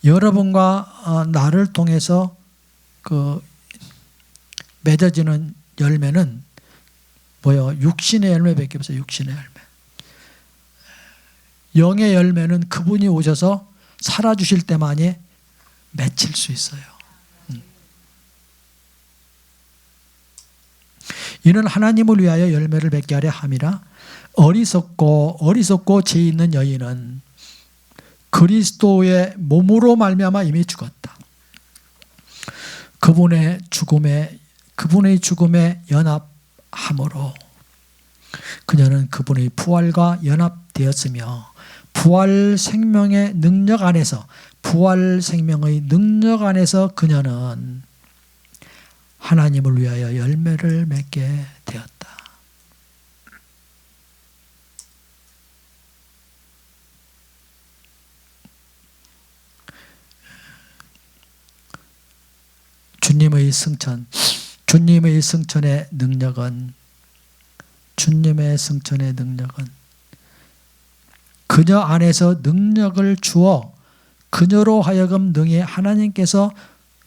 여러분과 나를 통해서 그 맺어지는 열매는 뭐요? 육신의 열매밖에 없어요. 육신의 열매. 영의 열매는 그분이 오셔서 살아주실 때만이 맺힐 수 있어요. 이는 하나님을 위하여 열매를 맺게 하려 함이라. 어리석고 죄 있는 여인은 그리스도의 몸으로 말미암아 이미 죽었다. 그분의 죽음에 연합함으로 그녀는 그분의 부활과 연합되었으며 부활 생명의 능력 안에서 그녀는 하나님을 위하여 열매를 맺게 되었다. 주님의 승천의 능력은 그녀 안에서 능력을 주어 그녀로 하여금 능히 하나님께서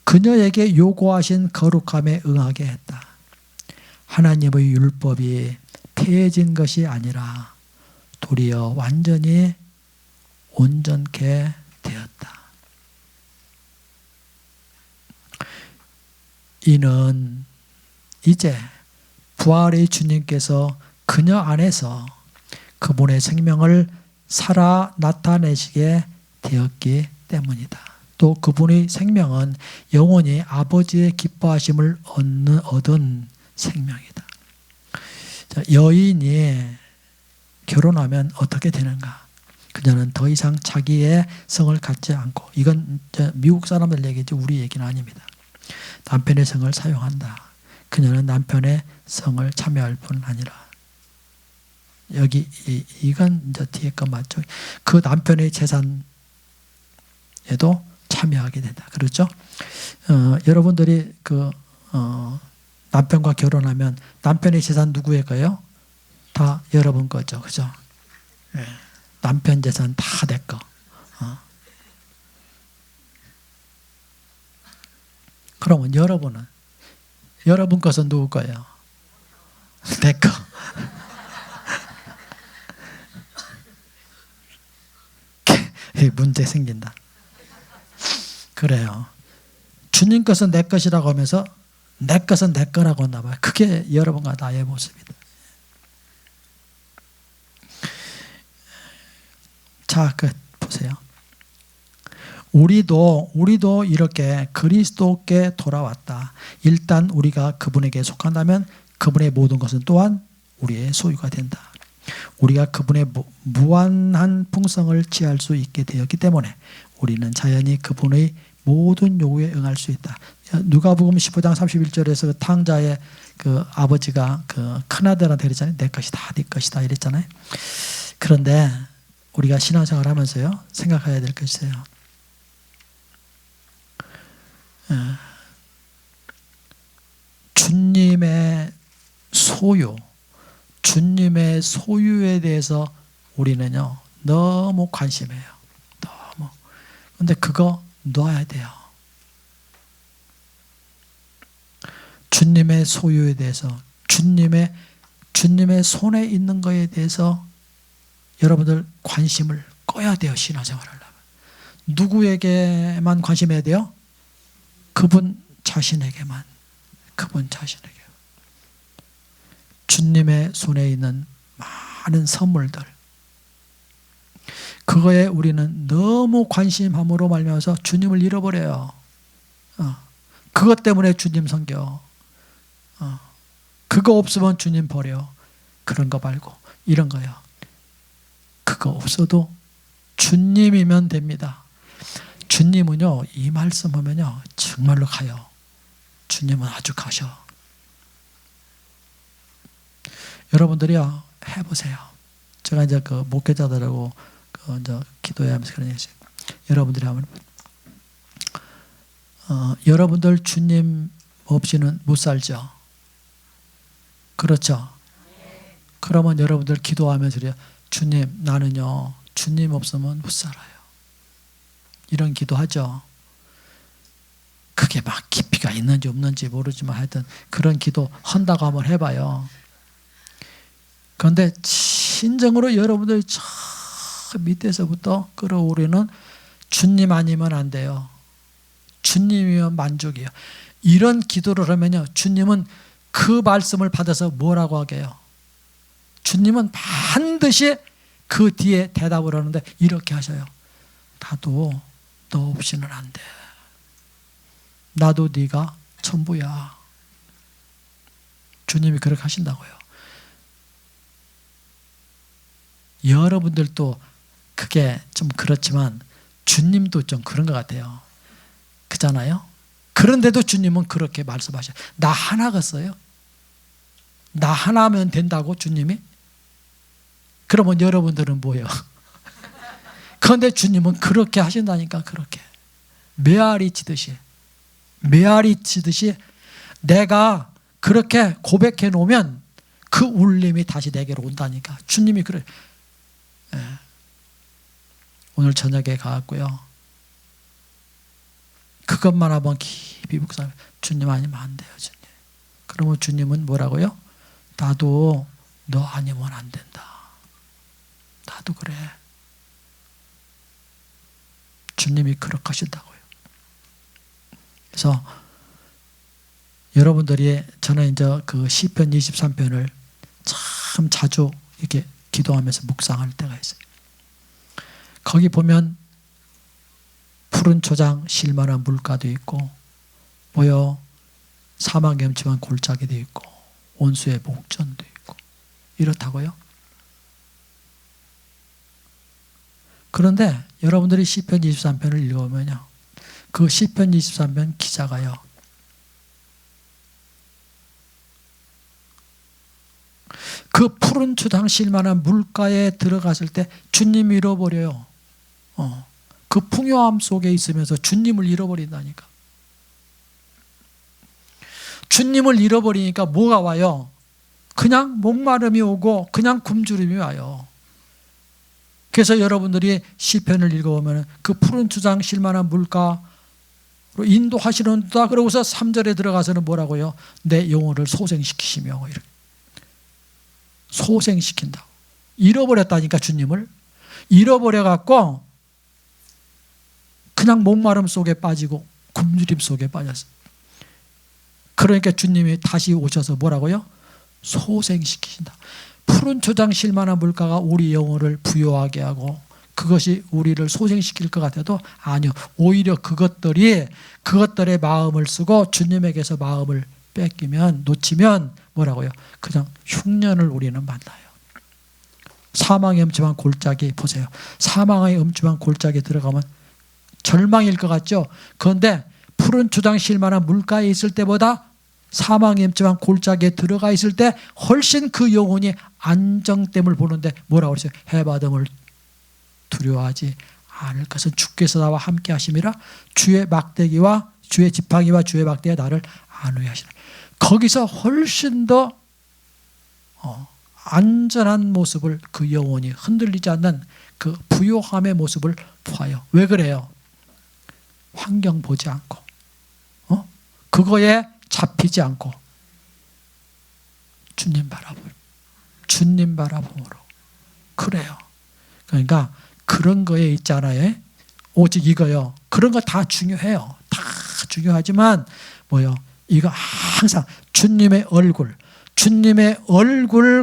그녀에게 요구하신 거룩함에 응하게 했다. 하나님의 율법이 폐해진 것이 아니라 도리어 완전히 온전케 되었다. 이는 이제 부활의 주님께서 그녀 안에서 그분의 생명을 살아 나타내시게 되었기 때문이다. 또 그분의 생명은 영원히 아버지의 기뻐하심을 얻은 생명이다. 자, 여인이 결혼하면 어떻게 되는가? 그녀는 더 이상 자기의 성을 갖지 않고, 이건 미국 사람들 얘기지 우리 얘기는 아닙니다. 남편의 성을 사용한다. 그녀는 남편의 성을 참여할 뿐 아니라, 여기 이건 이제 뒤에 거 맞죠? 그 남편의 재산에도 참여하게 된다. 그렇죠? 여러분들이 남편과 결혼하면 남편의 재산 누구의 거예요? 다 여러분 거죠. 그죠? 네. 남편 재산 다 내 거. 그러면 여러분 것은 누구 거예요? 내 거. 문제 생긴다. 그래요. 주님 것은 내 것이라고 하면서 내 것은 내 거라고 했나 봐요. 그게 여러분과 나의 모습이다. 자, 보세요. 우리도 이렇게 그리스도께 돌아왔다. 일단 우리가 그분에게 속한다면 그분의 모든 것은 또한 우리의 소유가 된다. 우리가 그분의 무한한 풍성을 취할 수 있게 되었기 때문에 우리는 자연히 그분의 모든 요구에 응할 수 있다. 누가복음 15장 31절에서 그 탕자의 그 아버지가 그 큰아들한테 그랬잖아요. 내 것이다, 네 것이다 이랬잖아요. 그런데 우리가 신앙생활 하면서요, 생각해야 될 것이 있어요. 주님의 소유에 대해서 우리는요, 너무 관심해요. 너무. 근데 그거 놔야 돼요. 주님의 소유에 대해서, 주님의 손에 있는 거에 대해서 여러분들 관심을 꺼야 돼요. 신앙생활을 하려면. 누구에게만 관심해야 돼요? 그분 자신에게만. 그분 자신에게. 주님의 손에 있는 많은 선물들, 그거에 우리는 너무 관심함으로 말미암아서 주님을 잃어버려요. 그것 때문에 주님 섬겨. 그거 없으면 주님 버려. 그런 거 말고 이런 거요. 그거 없어도 주님이면 됩니다. 주님은요, 이 말씀 하면요 정말로 가요. 주님은 아주 가셔. 여러분들이요 해보세요. 제가 이제 그 목회자들하고 이제 기도해야 하면서 그런 얘기했어요. 여러분들이 하면 여러분들 주님 없이는 못 살죠. 그렇죠. 그러면 여러분들 기도하면서 그래요. 주님, 나는요 주님 없으면 못 살아요. 이런 기도하죠. 그게 막 깊이가 있는지 없는지 모르지만 하여튼 그런 기도 한다고 한번 해봐요. 그런데 진정으로 여러분들 저 밑에서부터 끌어오르는 주님 아니면 안 돼요. 주님이면 만족이에요. 이런 기도를 하면요 주님은 그 말씀을 받아서 뭐라고 하게요? 주님은 반드시 그 뒤에 대답을 하는데 이렇게 하셔요. 나도 너 없이는 안 돼. 나도 네가 전부야. 주님이 그렇게 하신다고요. 여러분들도 그게 좀 그렇지만 주님도 좀 그런 것 같아요. 그잖아요. 그런데도 주님은 그렇게 말씀하셔요. 나 하나겠어요? 나 하나면 된다고 주님이? 그러면 여러분들은 뭐예요? 그런데 주님은 그렇게 하신다니까. 그렇게 메아리 치듯이 내가 그렇게 고백해 놓으면 그 울림이 다시 내게로 온다니까. 주님이 그래. 오늘 저녁에 가갖고요 그것만 한번 깊이 묵상해. 주님 아니면 안 돼요. 주님. 그러면 주님은 뭐라고요? 나도 너 아니면 안 된다. 나도 그래. 주님이 그렇게 하신다고요. 그래서 여러분들이 저는 이제 그 시편 23편을 참 자주 이렇게 기도하면서 묵상할 때가 있어요. 거기 보면 푸른 초장 실만한 물가도 있고 뭐요 사막에 엄침한 골짜기도 있고 온수의 목전도 있고 이렇다고요. 그런데 여러분들이 시편 23편을 읽어보면요 그 시편 23편 기자가요 그 푸른 초장 실만한 물가에 들어갔을 때 주님 잃어버려요. 그 풍요함 속에 있으면서 주님을 잃어버린다니까. 주님을 잃어버리니까 뭐가 와요? 그냥 목마름이 오고 그냥 굶주림이 와요. 그래서 여러분들이 시편을 읽어보면 그 푸른 초장 실만한 물가로 인도하시는다. 그러고서 3절에 들어가서는 뭐라고요? 내 영혼을 소생시키시며 이렇게. 소생시킨다고. 잃어버렸다니까. 주님을 잃어버려갖고 그냥 목마름 속에 빠지고 굶주림 속에 빠졌어요. 그러니까 주님이 다시 오셔서 뭐라고요? 소생시키신다. 푸른 초장 실만한 물가가 우리 영혼을 부요하게 하고 그것이 우리를 소생시킬 것 같아도 아니요. 오히려 그것들의 마음을 쓰고 주님에게서 마음을 뺏기면 놓치면 뭐라고요? 그냥 흉년을 우리는 만나요. 사망의 엄침한 골짜기 보세요. 사망의 엄침한 골짜기에 들어가면 절망일 것 같죠? 그런데 푸른 초장 실만한 물가에 있을 때보다 사망의 엄침한 골짜기에 들어가 있을 때 훨씬 그 영혼이 안정됨을 보는데 뭐라고 그랬어요? 해받음을 두려워하지 않을 것은 주께서 나와 함께 하심이라. 주의 막대기와 주의 지팡이와 주의 막대기가 나를 안위하시라. 거기서 훨씬 더 안전한 모습을 그 영혼이 흔들리지 않는 그 부요함의 모습을 보아요. 왜 그래요? 환경 보지 않고 그거에 잡히지 않고 주님 바라봄으로 그래요. 그러니까 그런 거에 있잖아요. 오직 이거요. 그런 거 다 중요해요. 다 중요하지만 뭐요? 이거 항상 주님의 얼굴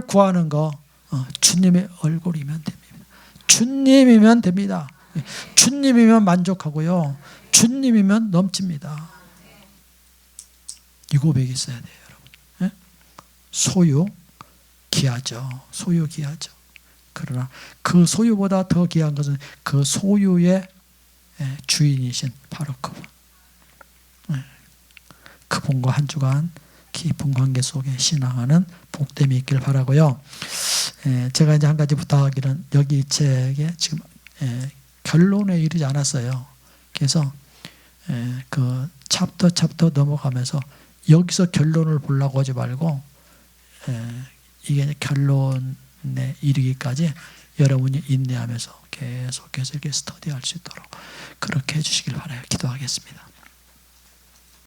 구하는 거, 주님의 얼굴이면 됩니다. 주님이면 됩니다. 주님이면 만족하고요. 주님이면 넘칩니다. 이 고백이 있어야 돼요, 여러분. 소유 귀하죠. 소유 귀하죠. 그러나 그 소유보다 더 귀한 것은 그 소유의 주인이신 바로 그분과 한 주간 깊은 관계 속에 신앙하는 복됨이 있길 바라고요. 제가 이제 한 가지 부탁하기는, 여기 이 책에 지금 결론에 이르지 않았어요. 그래서 그 챕터 넘어가면서 여기서 결론을 보려고 하지 말고 이게 결론에 이르기까지 여러분이 인내하면서 계속해서 이렇게 스터디할 수 있도록 그렇게 해주시길 바라요. 기도하겠습니다.